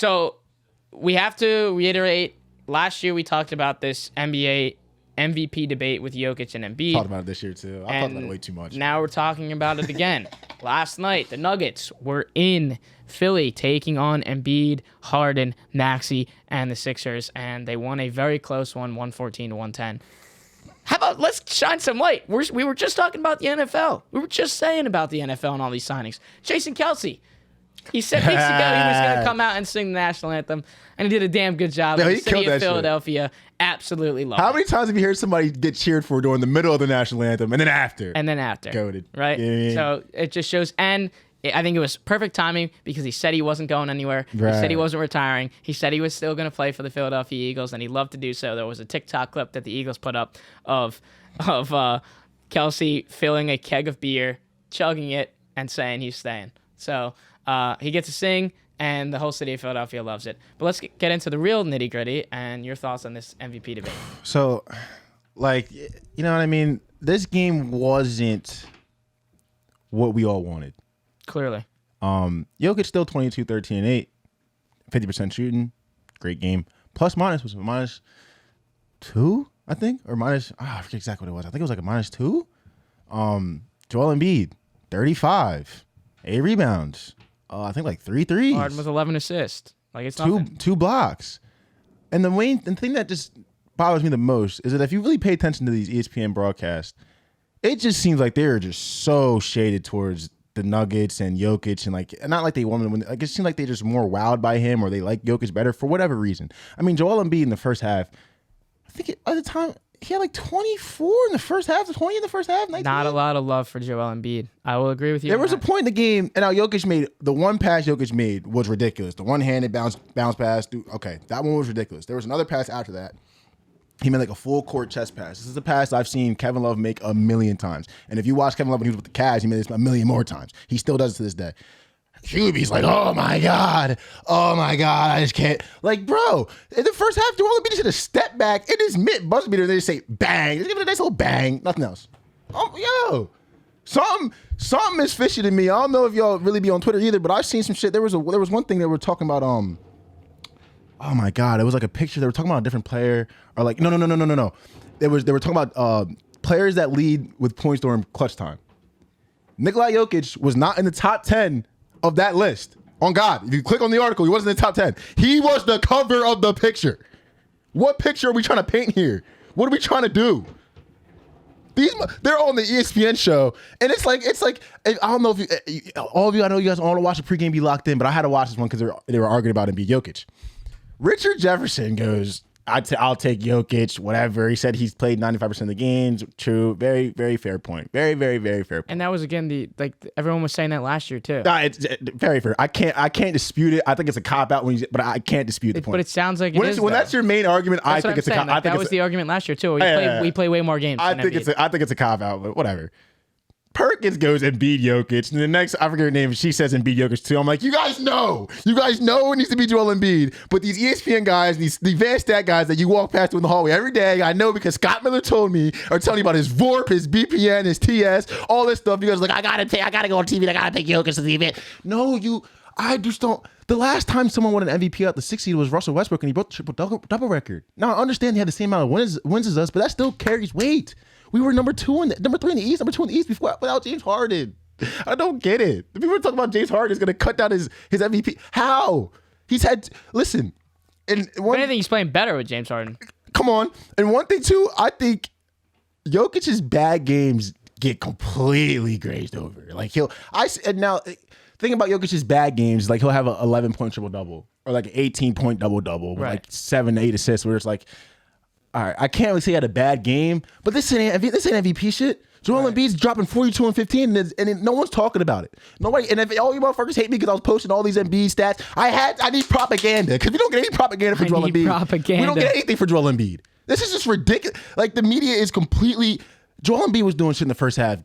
So we have to reiterate. Last year we talked about this NBA MVP debate with Jokic and Embiid. Talked about it this year too. I talked about it way too much. Now we're talking about it again. Last night, the Nuggets were in Philly taking on Embiid, Harden, Maxey, and the Sixers, and they won a very close one, 114-110. How about let's shine some light? We were just talking about the NFL. We were just saying about the NFL and all these signings. Jason Kelce. He said weeks ago he was going to come out and sing the national anthem, and he did a damn good job. No, The he city killed of that shit. Philadelphia absolutely loved How it. many times have you heard somebody get cheered for during the middle of the national anthem and then after? And then after. Goated. Right? Yeah. So it just shows. And I think it was perfect timing because he said he wasn't going anywhere. Right. He said he wasn't retiring. He said he was still going to play for the Philadelphia Eagles, and he loved to do so. There was a TikTok clip that the Eagles put up of Kelce filling a keg of beer, chugging it, and saying he's staying. So he gets to sing, and the whole city of Philadelphia loves it. But let's get into the real nitty-gritty and your thoughts on this MVP debate. So, like, you know what I mean? This game wasn't what we all wanted. Clearly. Jokic still 22, 13, and 8. 50% shooting. Great game. Plus minus was -2, I think? Or minus, I forget exactly what it was. I think it was like a -2. Joel Embiid, 35. 8 rebounds. I think like 3 threes. Harden with 11 assists. Like it's nothing. Two blocks. And the thing that just bothers me the most is that if you really pay attention to these ESPN broadcasts, it just seems like they're just so shaded towards the Nuggets and Jokic, and like, not like they want to win. Like, it seems like they're just more wowed by him, or they like Jokic better for whatever reason. I mean, Joel Embiid in the first half, I think at the time he had like 24 in the first half, 20 in the first half. 19. Not a lot of love for Joel Embiid. I will agree with you. There was a point in the game, and now Jokic made the one pass Jokic made was ridiculous. The one-handed bounce pass. Okay, that one was ridiculous. There was another pass after that. He made like a full court chest pass. This is a pass I've seen Kevin Love make a million times. And if you watch Kevin Love when he was with the Cavs, he made this a million more times. He still does it to this day. Huey's like, oh my God, I just can't. Like, bro, in the first half, Joel Embiid should have stepped back in his mid buzzer beater, and they just say bang. Just give it a nice little bang, nothing else. Yo, something is fishy to me. I don't know if y'all really be on Twitter either, but I've seen some shit. There was one thing they were talking about. Oh my God, it was like a picture. They were talking about a different player, or like no. They were talking about players that lead with points during clutch time. Nikola Jokic was not in the top 10 of that list. On God, if you click on the article, he wasn't in the top 10. He was the cover of the picture. What picture are we trying to paint here? What are we trying to do? They're on the ESPN show, and it's like I don't know if you, all of you, I know you guys all want to watch the pregame, be locked in, but I had to watch this one because they were arguing about Embiid Jokic. Richard Jefferson goes, I'll take Jokic, whatever. He said he's played 95% of the games. True. Very, very fair point. Very, very, very fair point. And that was, again, everyone was saying that last year, too. It's very fair. I can't dispute it. I think it's a cop-out, but I can't dispute the point. But it sounds like when that's your main argument, I think it's a cop-out. That was the argument last year, too. We play way more games. I think it's a cop-out, but whatever. Perkins goes and beat Jokic, and the next, I forget her name, she says and beat Jokic too. I'm like, you guys know it needs to be Joel Embiid, but these ESPN guys, these advanced stat guys that you walk past in the hallway every day, I know because Scott Miller told me, or telling me about his VORP, his BPN, his TS, all this stuff. You guys are like, I gotta go on TV, I gotta pick Jokic to the event. No, I just don't. The last time someone won an MVP out the 6th seed was Russell Westbrook, and he broke the triple-double record. Now, I understand he had the same amount of wins as us, but that still carries weight. We were number 3 in the East, number 2 in the East without James Harden. I don't get it. The people are talking about James Harden is going to cut down his MVP. How? Listen. If anything, he's playing better with James Harden. Come on. And one thing, too, I think Jokic's bad games get completely grazed over. Like, now, think about Jokic's bad games. Like, he'll have an 11-point triple-double or like an 18-point double-double with like 7 to 8 assists where it's like, all right, I can't really say he had a bad game, but this ain't MVP shit. Joel Embiid's dropping 42 and 15, and no one's talking about it. Nobody. And if all you motherfuckers hate me because I was posting all these Embiid stats, I need propaganda because we don't get any propaganda for Joel Embiid. We don't get anything for Joel Embiid. This is just ridiculous. Like, the media is completely. Joel Embiid was doing shit in the first half,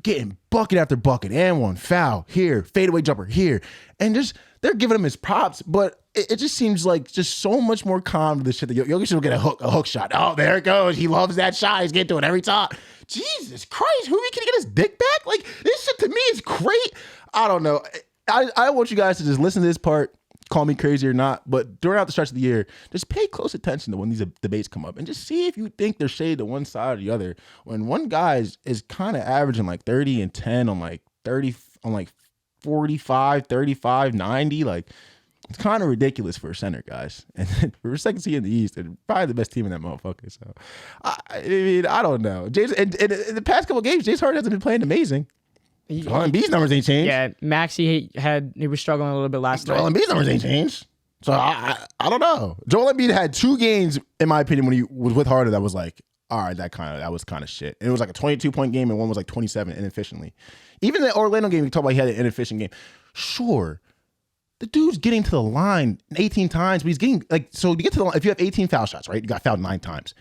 getting bucket after bucket, and one foul here, fadeaway jumper here, and just they're giving him his props, but it just seems like just so much more calm to this shit. That Jokic will get a hook shot. Oh, there it goes. He loves that shot. He's getting to it every time. Jesus Christ, who can he get his dick back? Like, this shit to me is great. I don't know. I want you guys to just listen to this part, call me crazy or not, but during the stretch of the year, just pay close attention to when these debates come up and just see if you think they're shade to one side or the other. When one guy is kind of averaging like 30 and 10 on like 30 on like 45, 35, 90, like it's kind of ridiculous for a center, guys. And then for a second seed in the East, and probably the best team in that motherfucker. So, I mean, I don't know. James, and in the past couple of games, James Harden hasn't been playing amazing. Joel Embiid's numbers ain't changed. Yeah, Maxey he was struggling a little bit last night. Joel Embiid's numbers ain't changed. So I don't know. Joel Embiid had 2 games, in my opinion, when he was with Harden that was like, all right, that was kind of shit. And it was like a 22-point game, and one was like 27 inefficiently. Even the Orlando game, we talk about he had an inefficient game. Sure. The dude's getting to the line 18 times, but he's getting like, so to get to the line, if you have 18 foul shots, right? You got fouled 9 times.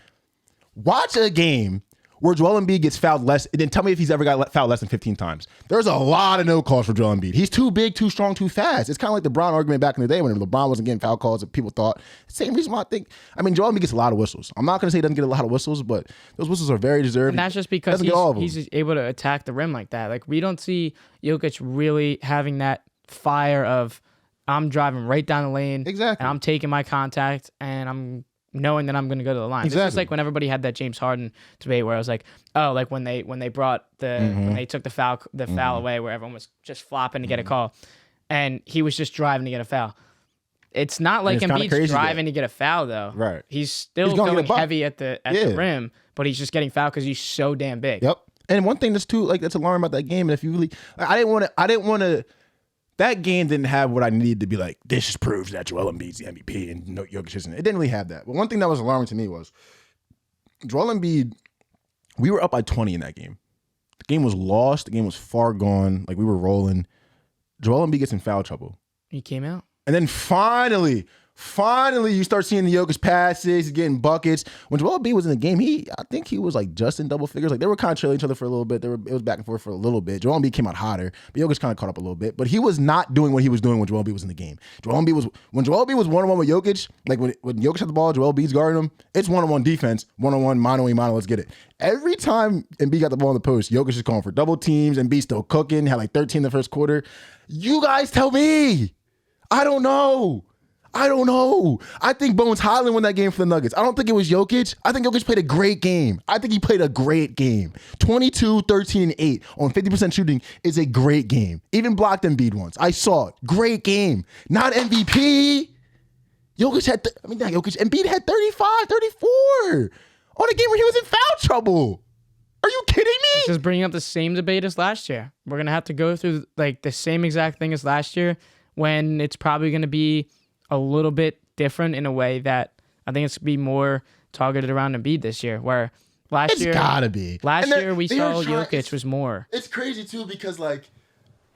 Watch a game where Joel Embiid gets fouled less, and then tell me if he's ever got fouled less than 15 times. There's a lot of no calls for Joel Embiid. He's too big, too strong, too fast. It's kind of like the LeBron argument back in the day when LeBron wasn't getting foul calls that people thought. Same reason why Joel Embiid gets a lot of whistles. I'm not going to say he doesn't get a lot of whistles, but those whistles are very deserved. And that's just because he's able to attack the rim like that. Like, we don't see Jokic really having that fire of, I'm driving right down the lane. Exactly. And I'm taking my contact, and I'm knowing that I'm going to go to the line. Exactly. This is like when everybody had that James Harden debate where I was like, oh, like when they brought when they took the foul away, where everyone was just flopping to get a call, and he was just driving to get a foul. It's not like Embiid's driving to get a foul though. Right. He's still going heavy at the rim, but he's just getting fouled because he's so damn big. Yep. And one thing that's alarming about that game, and if you really, I didn't want to. That game didn't have what I needed to be like, this just proves that Joel Embiid's the MVP and Jokic isn't. It didn't really have that. But one thing that was alarming to me was Joel Embiid, we were up by 20 in that game. The game was lost. The game was far gone. Like, we were rolling. Joel Embiid gets in foul trouble. He came out. And then finally, you start seeing the Jokic passes, he's getting buckets. When Joel Embiid was in the game, I think he was like just in double figures. Like, they were kind of trailing each other for a little bit. It was back and forth for a little bit. Joel Embiid came out hotter, but Jokic kind of caught up a little bit. But he was not doing what he was doing when Joel Embiid was in the game. When Joel Embiid was one-on-one with Jokic, like when Jokic had the ball, Joel Embiid's guarding him, it's one-on-one defense, one-on-one, mano-a-mano, let's get it. Every time Embiid got the ball in the post, Jokic is calling for double teams, Embiid still cooking, had like 13 in the first quarter. You guys tell me. I don't know. I think Bones Highland won that game for the Nuggets. I don't think it was Jokic. I think Jokic played a great game. 22, 13, and 8 on 50% shooting is a great game. Even blocked Embiid once. I saw it. Great game. Not MVP. Embiid had 35, 34 on a game where he was in foul trouble. Are you kidding me? This is bringing up the same debate as last year. We're going to have to go through like the same exact thing as last year, when it's probably going to be a little bit different in a way that I think it's going to be more targeted around Embiid this year, where last year we saw Jokic was more. It's crazy too, because like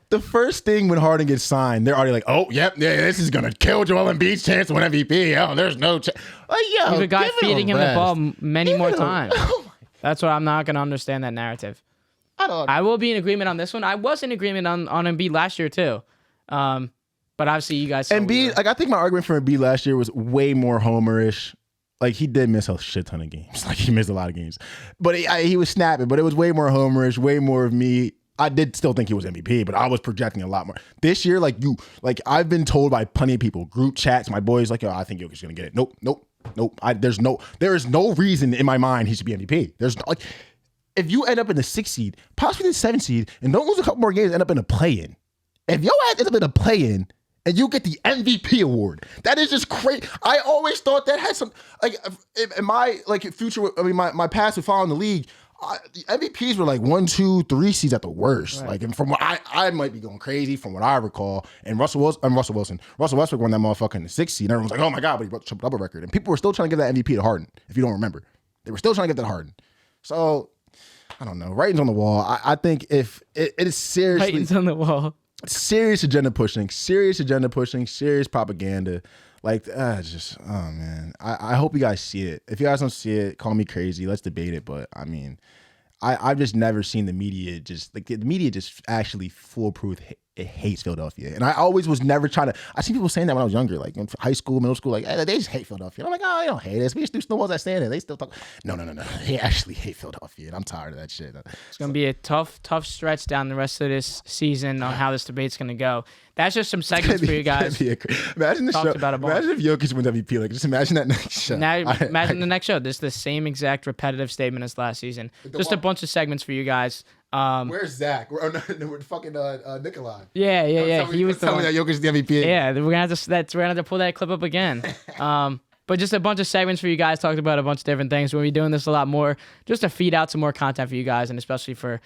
the first thing when Harden gets signed, they're already like, oh, yep, yeah, this is going to kill Joel Embiid's chance to win MVP. Oh, there's no chance. Like, yo, the guy feeding him the ball many more times. That's what I'm not going to understand that narrative. I will be in agreement on this one. I was in agreement on Embiid last year too. But obviously, you guys. Embiid, like, I think my argument for Embiid last year was way more homerish. Like, he did miss a shit ton of games. Like, he missed a lot of games, but he was snapping. But it was way more homerish, way more of me. I did still think he was MVP, but I was projecting a lot more this year. I've been told by plenty of people, group chats, my boys, like, yo, I think Jokic's gonna get it. Nope. There is no reason in my mind he should be MVP. There's no, like, if you end up in the 6th seed, possibly the 7th seed, and don't lose a couple more games, end up in a play-in. If your ass ends up in a play-in, and you get the MVP award. That is just crazy. I always thought that had some, like, in my future. I mean, my past with following the league, the MVPs were like 1, 2, 3 seeds at the worst. Right. Like, and from what I might be going crazy from what I recall. And Russell Westbrook won that motherfucker in the 6th seed. And everyone was like, oh my god, but he broke the triple double record. And people were still trying to give that MVP to Harden. If you don't remember, they were still trying to get that Harden. So I don't know. Writing's on the wall. I think if it is seriously writing's on the wall. Serious agenda pushing, serious propaganda. Like, oh man. I hope you guys see it. If you guys don't see it, call me crazy. Let's debate it. But I mean, I've just never seen the media just actually foolproof it hates Philadelphia. And I always was never trying to. I see people saying that when I was younger, like in high school, middle school, like hey, they just hate Philadelphia. And I'm like, oh, they don't hate us. We just do snowballs at stand there. They still talk. No. They actually hate Philadelphia, and I'm tired of that shit. It's gonna be a tough stretch down the rest of this season on how this debate's gonna go. That's just some segments for you guys. Imagine the Talked show. about a bunch. Imagine if Jokic wins MVP. Like, just imagine that next show. Now, imagine the next show. This is the same exact repetitive statement as last season. Just a bunch of segments for you guys. Where's Zach? We're fucking Nikolai. Yeah. He was telling me that Jokic is the MVP. Yeah, we're gonna have to pull that clip up again. But just a bunch of segments for you guys. Talked about a bunch of different things. We'll be doing this a lot more, just to feed out some more content for you guys, and especially for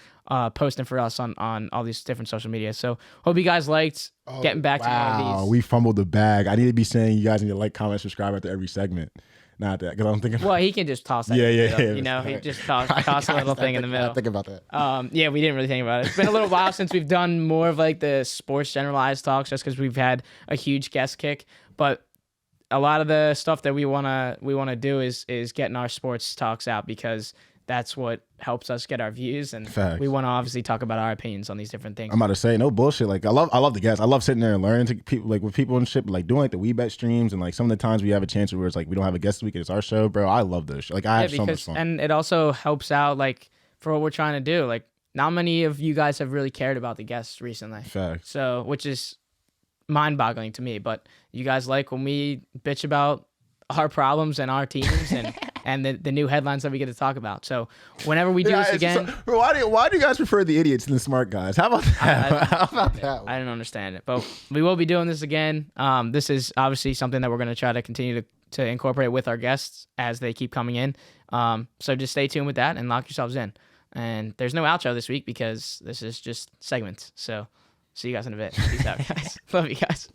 posting for us on all these different social media. So hope you guys liked getting back to more of these. We fumbled the bag. I need to be saying you guys need to like, comment, subscribe after every segment. Not that, because I'm thinking. Well, he can just toss that. Yeah. You know, he just toss a little thing in the middle. Think about that. Yeah, we didn't really think about it. It's been a little while since we've done more of like the sports generalized talks, just because we've had a huge guest kick. But a lot of the stuff that we wanna do is getting our sports talks out, because that's what helps us get our views, and Facts. we want to obviously talk about our opinions on these different things. I'm about to say, no bullshit. Like, I love the guests. I love sitting there and learning to people, like with people and shit, like doing like the We Bet streams, and like some of the times we have a chance where it's like we don't have a guest this week and it's our show, bro. I love those. Like, I have so much fun. And it also helps out like for what we're trying to do. Like, not many of you guys have really cared about the guests recently. Facts. So, which is mind-boggling to me, but you guys like when we bitch about our problems and our teams and the new headlines that we get to talk about. So whenever we do this again, bro, why do you guys prefer the idiots than the smart guys? How about that? How about that? I didn't understand it, but we will be doing this again. This is obviously something that we're going to try to continue to incorporate with our guests as they keep coming in. So just stay tuned with that and lock yourselves in. And there's no outro this week because this is just segments. So see you guys in a bit. Peace out, guys. Love you guys.